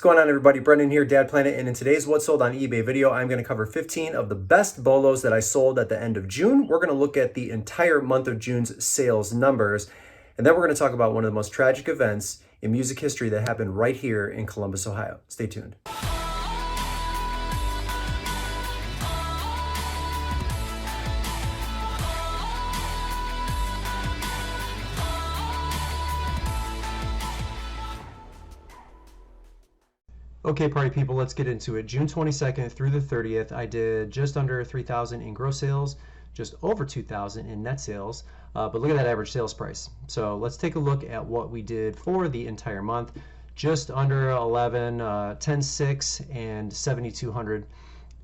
What's going on, everybody? Brendan here, Dad Planet, and in today's What Sold on eBay video, I'm going to cover 15 of the best bolos that I sold at the end of June. We're going to look at the entire month of June's sales numbers, and then we're going to talk about one of the most tragic events in music history that happened right here in Columbus, Ohio. Stay tuned. Okay, party people, let's get into it. June 22nd through the 30th, I did just under 3,000 in gross sales, just over 2,000 in net sales, but look at that average sales price. So let's take a look at what we did for the entire month. Just under 11, 10,600 and 7,200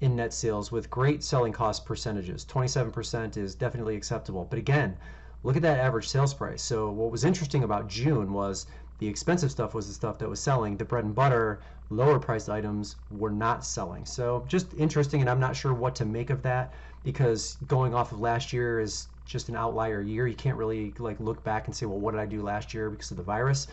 in net sales with great selling cost percentages. 27% is definitely acceptable. But again, look at that average sales price. So what was interesting about June was the expensive stuff was the stuff that was selling. The bread and butter, lower priced items were not selling. So just interesting, and I'm not sure what to make of that because going off of last year is just an outlier year. You can't really like look back and say, well, what did I do last year because of the virus?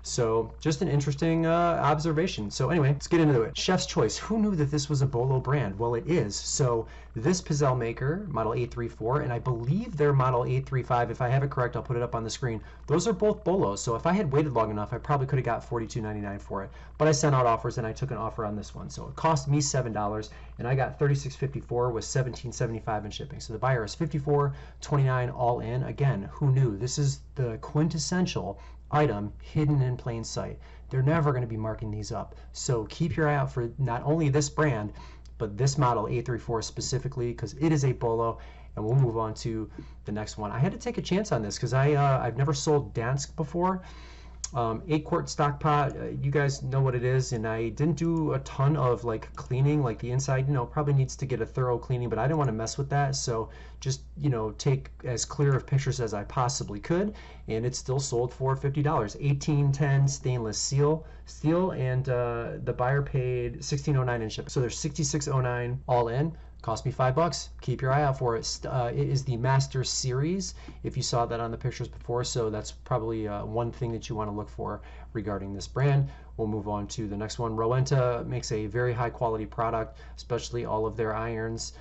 So just an interesting observation. So anyway, let's get into it. Chef's Choice. Who knew that this was a bolo brand? Well, it is. So this pizzelle maker, model 834, and I believe their model 835, if I have it correct, I'll put it up on the screen. Those are both bolos. So if I had waited long enough, I probably could have got $42.99 for it. But I sent out offers and I took an offer on this one. So it cost me $7 and I got $36.54 with $17.75 in shipping. So the buyer is $54.29 all in. Again, who knew? This is the quintessential item hidden in plain sight. They're never going to be marking these up. So keep your eye out for not only this brand, but this model 834 specifically, because it is a bolo. And we'll move on to the next one. I had to take a chance on this because I've never sold Dansk before. 8-quart stock pot, you guys know what it is, and I didn't do a ton of like cleaning, like the inside, probably needs to get a thorough cleaning, but I didn't want to mess with that, so just, take as clear of pictures as I possibly could, and it's still sold for $50. 1810 stainless steel, and the buyer paid $16.09 in shipping, so there's $66.09 all in. Cost me $5. Keep your eye out for it. It is the Master Series, if you saw that on the pictures before, so that's probably one thing that you want to look for regarding this brand. We'll move on to the next one. Rowenta makes a very high quality product, especially all of their irons.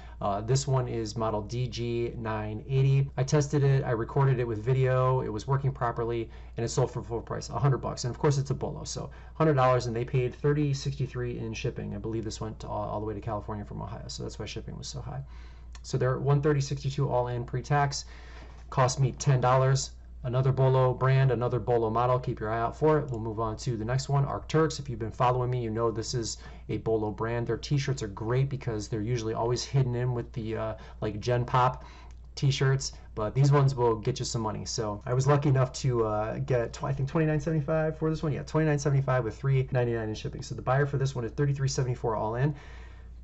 This one is model DG980. I tested it, I recorded it with video, it was working properly, and it sold for full price, $100. And of course it's a bolo, so $100, and they paid $30.63 in shipping. I believe this went all the way to California from Ohio, so that's why shipping was so high. So they're $130.62 all in pre-tax. Cost me $10. Another bolo brand, another bolo model. Keep your eye out for it. We'll move on to the next one, Turks. If you've been following me, you know this is a bolo brand. Their t-shirts are great because they're usually always hidden in with the like Gen Pop t-shirts, but these ones will get you some money. So I was lucky enough to get, I think, $29.75 for this one. Yeah, $29.75 with $3.99 in shipping. So the buyer for this one is $33.74 all in.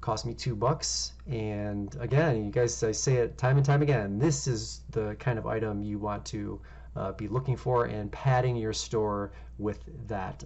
Cost me $2. And again, you guys, I say it time and time again, this is the kind of item you want to be looking for and padding your store with that,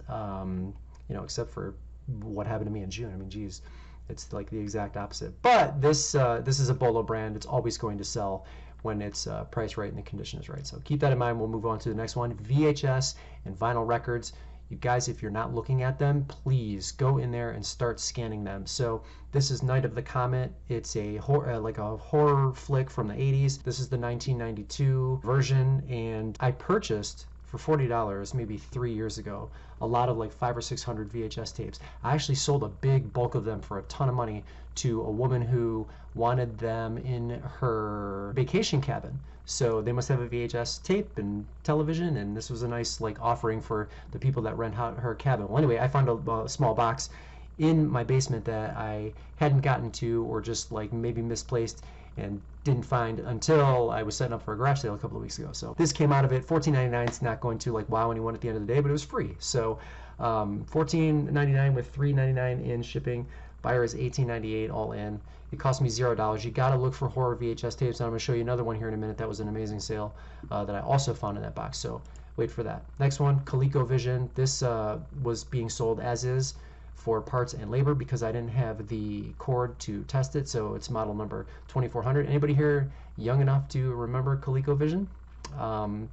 except for what happened to me in June. I mean, geez, it's like the exact opposite. But this is a bolo brand. It's always going to sell when it's priced right and the condition is right. So keep that in mind. We'll move on to the next one, VHS and vinyl records. You guys, if you're not looking at them, please go in there and start scanning them. So this is Night of the Comet. It's a like a horror flick from the 80s. This is the 1992 version, and I purchased for $40 maybe 3 years ago a lot of like 500 or 600 VHS tapes. I actually sold a big bulk of them for a ton of money to a woman who wanted them in her vacation cabin. So they must have a VHS tape and television, and this was a nice like offering for the people that rent out her cabin. Well, anyway, I found a small box in my basement that I hadn't gotten to, or just like maybe misplaced and didn't find until I was setting up for a garage sale a couple of weeks ago. So this came out of it. $14.99. It's not going to like wow anyone at the end of the day, but it was free. So $14.99 with $3.99 in shipping. Buyer is $18.98 all in. It cost me $0. You got to look for horror VHS tapes. And I'm going to show you another one here in a minute that was an amazing sale that I also found in that box. So wait for that. Next one, ColecoVision. This was being sold as is for parts and labor because I didn't have the cord to test it. So it's model number 2400. Anybody here young enough to remember ColecoVision?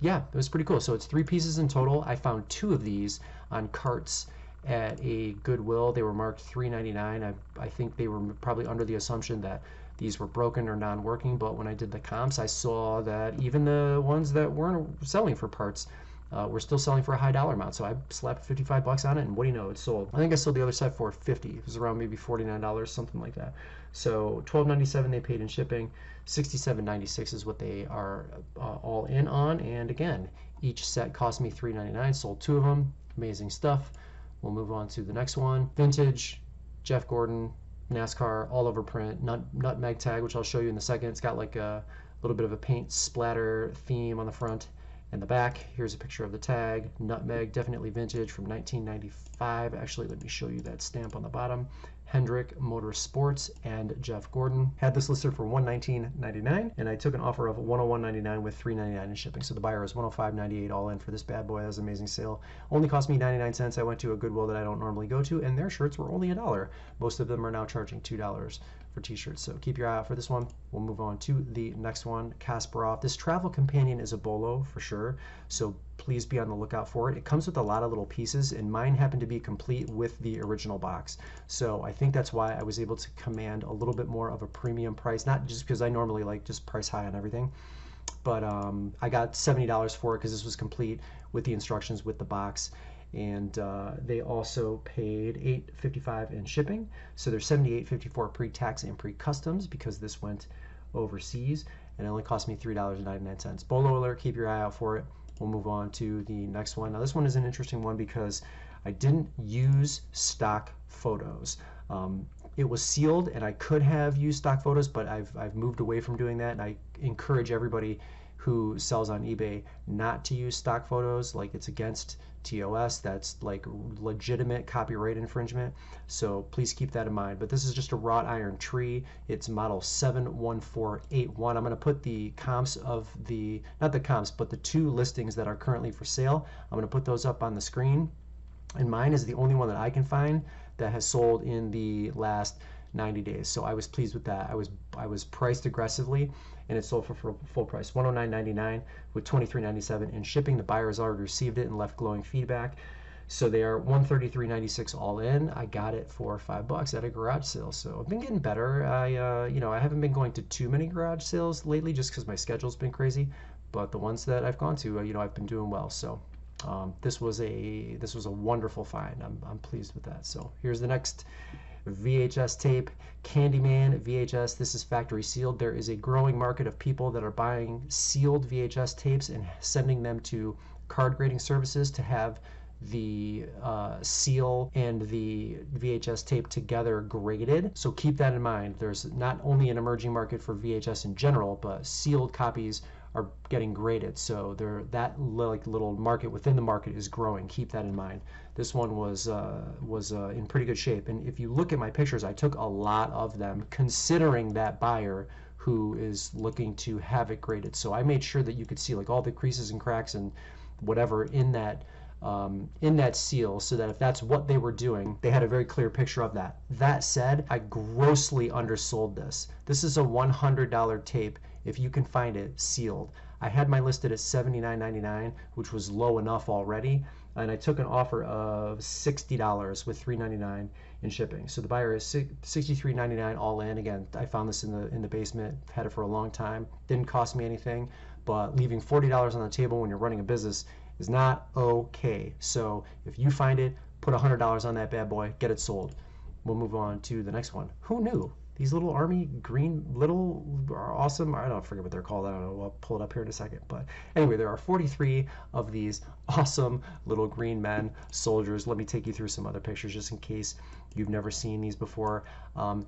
Yeah, it was pretty cool. So it's 3 pieces in total. I found 2 of these on carts at a Goodwill. They were marked $3.99. I think they were probably under the assumption that these were broken or non-working, but when I did the comps, I saw that even the ones that weren't selling for parts were still selling for a high dollar amount. So I slapped 55 bucks on it, and what do you know, it sold. I think I sold the other side for 50. It was around maybe $49, something like that. So $12.97 they paid in shipping. $67.96 is what they are all in on. And again, each set cost me $3.99. Sold 2 of them. Amazing stuff. We'll move on to the next one. Vintage, Jeff Gordon, NASCAR, all over print, nutmeg tag, which I'll show you in a second. It's got like a little bit of a paint splatter theme on the front and the back. Here's a picture of the tag. Nutmeg, definitely vintage from 1995. Actually, let me show you that stamp on the bottom. Hendrick Motorsports and Jeff Gordon. Had this listed for $119.99, and I took an offer of $101.99 with $3.99 in shipping. So the buyer is $105.98 all in for this bad boy. That was an amazing sale. Only cost me 99 cents. I went to a Goodwill that I don't normally go to, and their shirts were only $1. Most of them are now charging $2 for t-shirts. So keep your eye out for this one. We'll move on to the next one, Kasparov. This travel companion is a bolo for sure, so please be on the lookout for it. It comes with a lot of little pieces, and mine happened to be complete with the original box. So I think that's why I was able to command a little bit more of a premium price, not just because I normally like just price high on everything, but I got $70 for it because this was complete with the instructions with the box. And they also paid $8.55 in shipping, so they're $78.54 pre-tax and pre-customs because this went overseas, and it only cost me $3.99. Bolo alert, keep your eye out for it. We'll move on to the next one. Now this one is an interesting one because I didn't use stock photos. It was sealed, and I could have used stock photos, but I've moved away from doing that, and I encourage everybody who sells on eBay not to use stock photos. Like, it's against TOS. That's like legitimate copyright infringement. So please keep that in mind. But this is just a wrought iron tree. It's model 71481. I'm going to put the comps of the, not the comps, but the 2 listings that are currently for sale. I'm going to put those up on the screen. And mine is the only one that I can find that has sold in the last 90 days. So I was pleased with that. I was priced aggressively, and it sold for full price, $109.99 with $23.97 in shipping. The buyer has already received it and left glowing feedback. So they are $133.96 all in. I got it for $5 at a garage sale. So I've been getting better. I haven't been going to too many garage sales lately just because my schedule's been crazy. But the ones that I've gone to, I've been doing well. So this was a wonderful find. I'm pleased with that. So here's the next VHS tape, Candyman VHS. This is factory sealed. There is a growing market of people that are buying sealed VHS tapes and sending them to card grading services to have the seal and the VHS tape together graded. So keep that in mind. There's not only an emerging market for VHS in general, but sealed copies are getting graded. So that little market within the market is growing. Keep that in mind. This one was in pretty good shape. And if you look at my pictures, I took a lot of them considering that buyer who is looking to have it graded. So I made sure that you could see like all the creases and cracks and whatever in that seal, so that if that's what they were doing, they had a very clear picture of that. That said, I grossly undersold this. This is a $100 tape if you can find it sealed. I had mine listed at $79.99, which was low enough already, and I took an offer of $60 with $3.99 in shipping. So the buyer is $63.99 all in. Again, I found this in the basement, had it for a long time, didn't cost me anything, but leaving $40 on the table when you're running a business is not okay. So if you find it, put $100 on that bad boy, get it sold. We'll move on to the next one. Who knew? These little army green little are awesome. I don't forget what they're called. I don't know. I'll pull it up here in a second. But anyway, there are 43 of these awesome little green men, soldiers. Let me take you through some other pictures just in case you've never seen these before.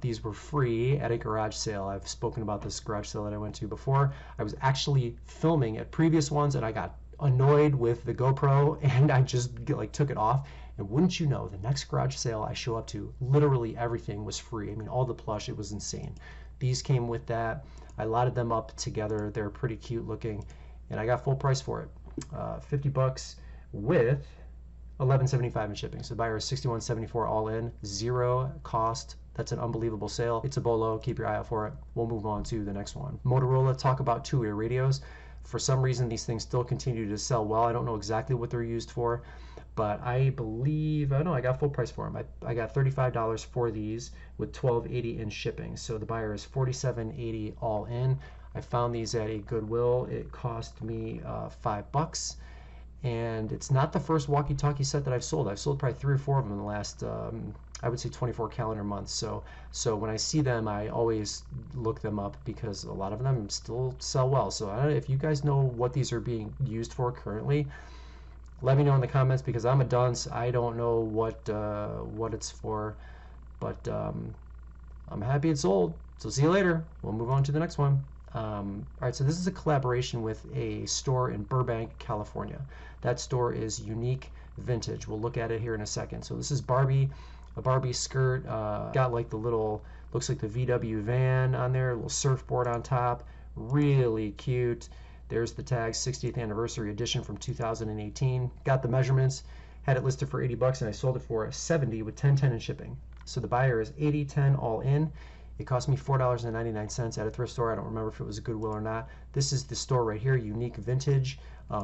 These were free at a garage sale. I've spoken about this garage sale that I went to before. I was actually filming at previous ones, and I got annoyed with the GoPro, and I just took it off. And wouldn't you know, the next garage sale I show up to, literally everything was free. I mean, all the plush, it was insane. These came with that. I lotted them up together. They're pretty cute looking, and I got full price for it. $50 with $11.75 in shipping. So the buyer is $61.74 all in, zero cost. That's an unbelievable sale. It's a bolo. Keep your eye out for it. We'll move on to the next one. Motorola, talk about two-way radios. For some reason, these things still continue to sell well. I don't know exactly what they're used for, but I believe, I know I got full price for them. I got $35 for these with $12.80 in shipping. So the buyer is $47.80 all in. I found these at a Goodwill. It cost me $5. And it's not the first walkie-talkie set that I've sold. I've sold probably 3 or 4 of them in the last, I would say 24 calendar months. So when I see them, I always look them up because a lot of them still sell well. So I don't know if you guys know what these are being used for currently. Let me know in the comments because I'm a dunce. I don't know what it's for, but I'm happy it's sold. So see you later. We'll move on to the next one. All right, so this is a collaboration with a store in Burbank, California. That store is Unique Vintage. We'll look at it here in a second. So this is Barbie, a Barbie skirt. Got like the little, looks like the VW van on there, a little surfboard on top. Really cute. There's the tag, 60th anniversary edition from 2018. Got the measurements, had it listed for $80 and I sold it for $70 with $10.10 in shipping. So the buyer is $80.10 all in. It cost me $4.99 at a thrift store. I don't remember if it was a Goodwill or not. This is the store right here, Unique Vintage.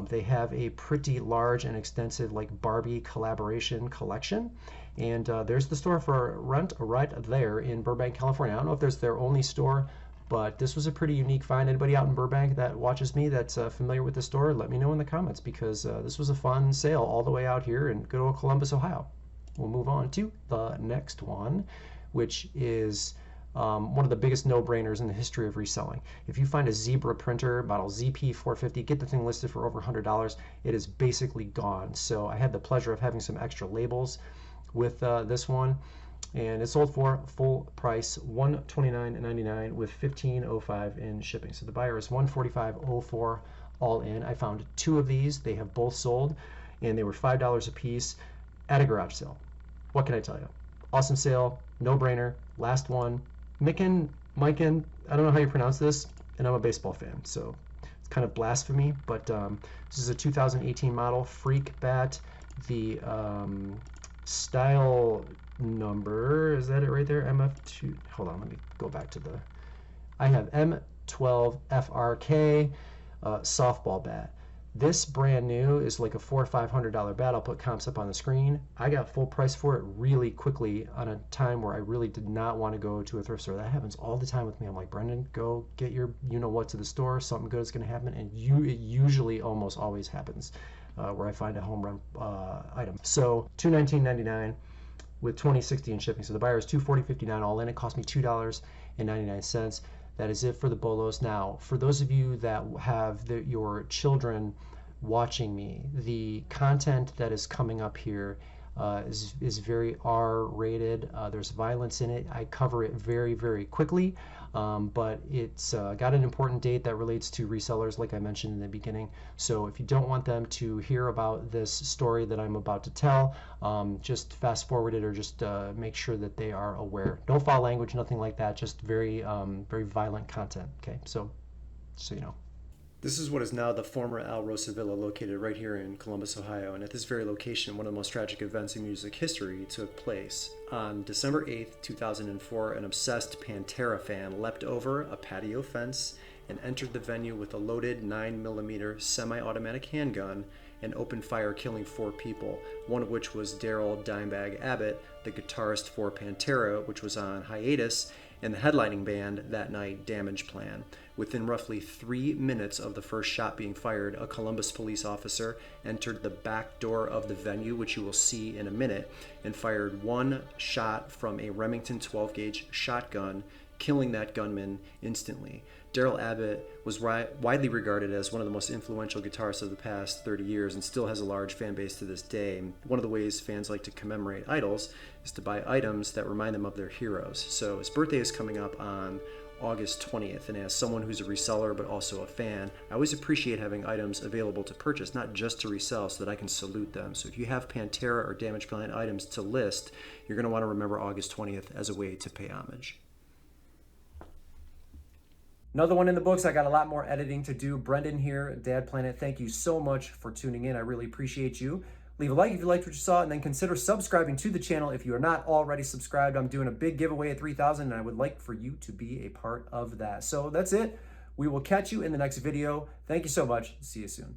They have a pretty large and extensive like Barbie collaboration collection. And there's the store for rent right there in Burbank, California. I don't know if there's their only store, but this was a pretty unique find. Anybody out in Burbank that watches me that's familiar with the store, let me know in the comments because this was a fun sale all the way out here in good old Columbus, Ohio. We'll move on to the next one, which is one of the biggest no-brainers in the history of reselling. If you find a Zebra printer, model ZP450, get the thing listed for over $100, it is basically gone. So I had the pleasure of having some extra labels with this one, and it sold for full price $129.99 with $15.05 in shipping. So the buyer is $145.04 all in. I found 2 of these. They have both sold, and they were $5 a piece at a garage sale. What can I tell you? Awesome sale, no-brainer, last one. Miken, I don't know how you pronounce this, and I'm a baseball fan, so it's kind of blasphemy, but this is a 2018 model, Freak Bat. The style number, is that it right there? MF2, hold on, let me go back to I have M12FRK softball bat. This brand new is like a $400 or $500 bat. I'll put comps up on the screen. I got full price for it really quickly on a time where I really did not want to go to a thrift store. That happens all the time with me. I'm like, Brendan, go get your you-know-what to the store. Something good is going to happen. And it usually almost always happens where I find a home run item. So $219.99 with $20.60 in shipping. So the buyer is $240.59 all in. It cost me $2.99. That is it for the bolos. Now, for those of you that have your children watching me, the content that is coming up here is very R-rated. There's violence in it. I cover it very, very quickly, but it's got an important date that relates to resellers, like I mentioned in the beginning. So if you don't want them to hear about this story that I'm about to tell, just fast forward it or just make sure that they are aware. No foul language, nothing like that. Just very, very violent content. Okay, so you know. This is what is now the former Al Rosa Villa, located right here in Columbus, Ohio. And at this very location, one of the most tragic events in music history took place. On December 8th, 2004, an obsessed Pantera fan leapt over a patio fence and entered the venue with a loaded 9mm semi-automatic handgun and opened fire, killing 4 people, one of which was Daryl Dimebag Abbott, the guitarist for Pantera, which was on hiatus, and the headlining band that night, Damage Plan. Within roughly 3 minutes of the first shot being fired, a Columbus police officer entered the back door of the venue, which you will see in a minute, and fired 1 shot from a Remington 12-gauge shotgun, killing that gunman instantly. Daryl Abbott was widely regarded as one of the most influential guitarists of the past 30 years and still has a large fan base to this day. One of the ways fans like to commemorate idols is to buy items that remind them of their heroes. So his birthday is coming up on August 20th, and as someone who's a reseller but also a fan, I always appreciate having items available to purchase, not just to resell, so that I can salute them. So if you have Pantera or Damage Plan items to list, you're going to want to remember August 20th as a way to pay homage. Another one in the books. I got a lot more editing to do. Brendan here, Dad Planet. Thank you so much for tuning in. I really appreciate you. Leave a like if you liked what you saw, and then consider subscribing to the channel if you are not already subscribed. I'm doing a big giveaway at 3,000, and I would like for you to be a part of that. So that's it. We will catch you in the next video. Thank you so much. See you soon.